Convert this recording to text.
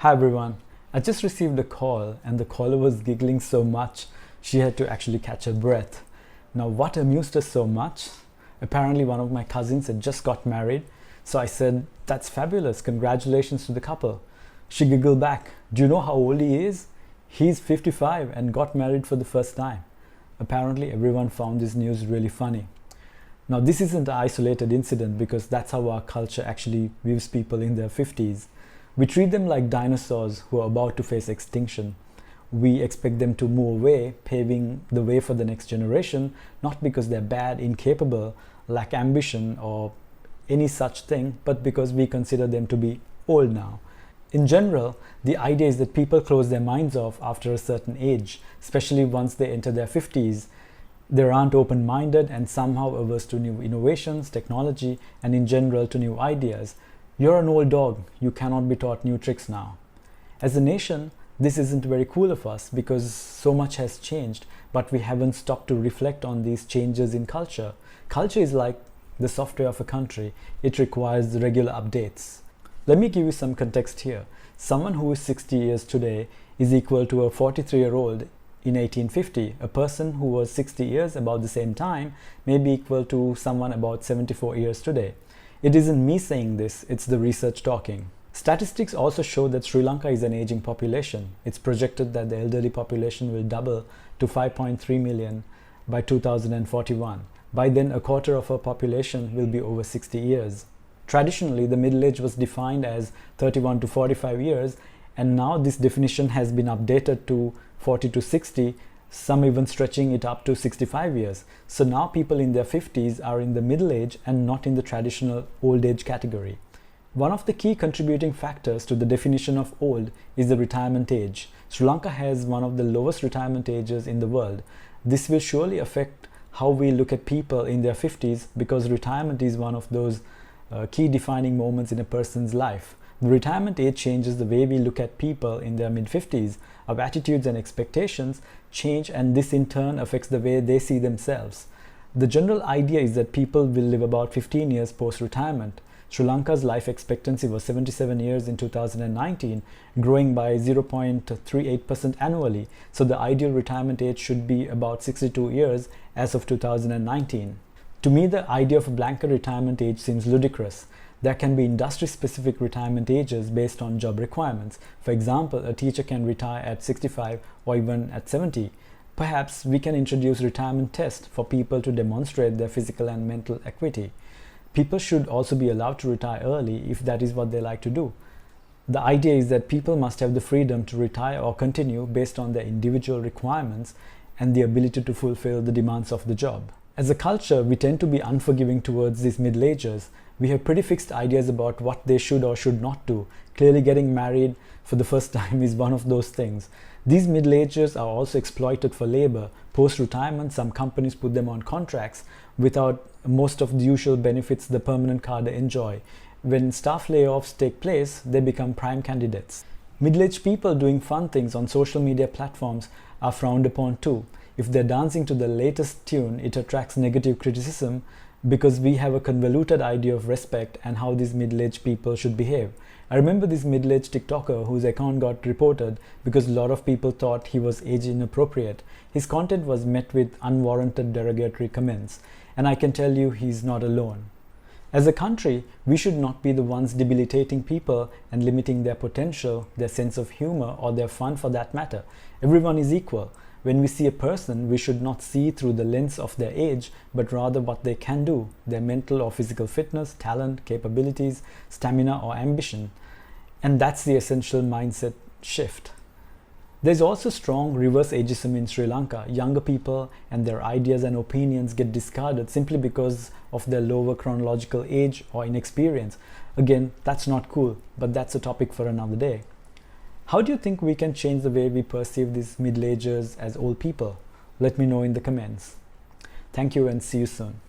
Hi everyone. I just received a call and the caller was giggling so much she had to actually catch her breath. Now, what amused her so much? Apparently, one of my cousins had just got married, so I said, "That's fabulous, congratulations to the couple." She giggled back, "Do you know how old he is? He's 55 and got married for the first time." Apparently, everyone found this news really funny. Now, this isn't an isolated incident because that's how our culture actually views people in their 50s. We treat them like dinosaurs who are about to face extinction. We expect them to move away, paving the way for the next generation, not because they're bad, incapable, lack ambition, or any such thing, but because we consider them to be old now. In general, the idea is that people close their minds off after a certain age, especially once they enter their 50s. They aren't open-minded and somehow averse to new innovations, technology, and in general to new ideas. You're an old dog, you cannot be taught new tricks now. As a nation, this isn't very cool of us because so much has changed, but we haven't stopped to reflect on these changes in culture. Culture is like the software of a country, it requires regular updates. Let me give you some context here. Someone who is 60 years today is equal to a 43-year-old in 1850. A person who was 60 years about the same time may be equal to someone about 74 years today. It isn't me saying this, it's the research talking. Statistics also show that Sri Lanka is an aging population. It's projected that the elderly population will double to 5.3 million by 2041. By then, a quarter of our population will be over 60 years. Traditionally, the middle age was defined as 31 to 45 years, and now this definition has been updated to 40 to 60, some even stretching it up to 65 years. So now people in their 50s are in the middle age and not in the traditional old age category. One of the key contributing factors to the definition of old is the retirement age. Sri Lanka has one of the lowest retirement ages in the world. This will surely affect how we look at people in their 50s because retirement is one of those key defining moments in a person's life. The retirement age changes the way we look at people in their mid-50s. Our attitudes and expectations change, and this in turn affects the way they see themselves. The general idea is that people will live about 15 years post-retirement. Sri Lanka's life expectancy was 77 years in 2019, growing by 0.38% annually, so the ideal retirement age should be about 62 years as of 2019. To me, the idea of a blanket retirement age seems ludicrous. There can be industry-specific retirement ages based on job requirements. For example, a teacher can retire at 65 or even at 70. Perhaps we can introduce retirement tests for people to demonstrate their physical and mental acuity. People should also be allowed to retire early if that is what they like to do. The idea is that people must have the freedom to retire or continue based on their individual requirements and the ability to fulfill the demands of the job. As a culture, we tend to be unforgiving towards these middle-agers. We have pretty fixed ideas about what they should or should not do. Clearly, getting married for the first time is one of those things. These middle-agers are also exploited for labor. Post-retirement, some companies put them on contracts without most of the usual benefits the permanent cadre enjoy. When staff layoffs take place, they become prime candidates. Middle-aged people doing fun things on social media platforms are frowned upon too. If they're dancing to the latest tune, it attracts negative criticism because we have a convoluted idea of respect and how these middle-aged people should behave. I remember this middle-aged TikToker whose account got reported because a lot of people thought he was age inappropriate. His content was met with unwarranted derogatory comments, and I can tell you he's not alone. As a country, we should not be the ones debilitating people and limiting their potential, their sense of humor, or their fun for that matter. Everyone is equal. When we see a person, we should not see through the lens of their age, but rather what they can do, their mental or physical fitness, talent, capabilities, stamina, or ambition. And that's the essential mindset shift. There's also strong reverse ageism in Sri Lanka. Younger people and their ideas and opinions get discarded simply because of their lower chronological age or inexperience. Again, that's not cool, but that's a topic for another day. How do you think we can change the way we perceive these middle-agers as old people? Let me know in the comments. Thank you and see you soon.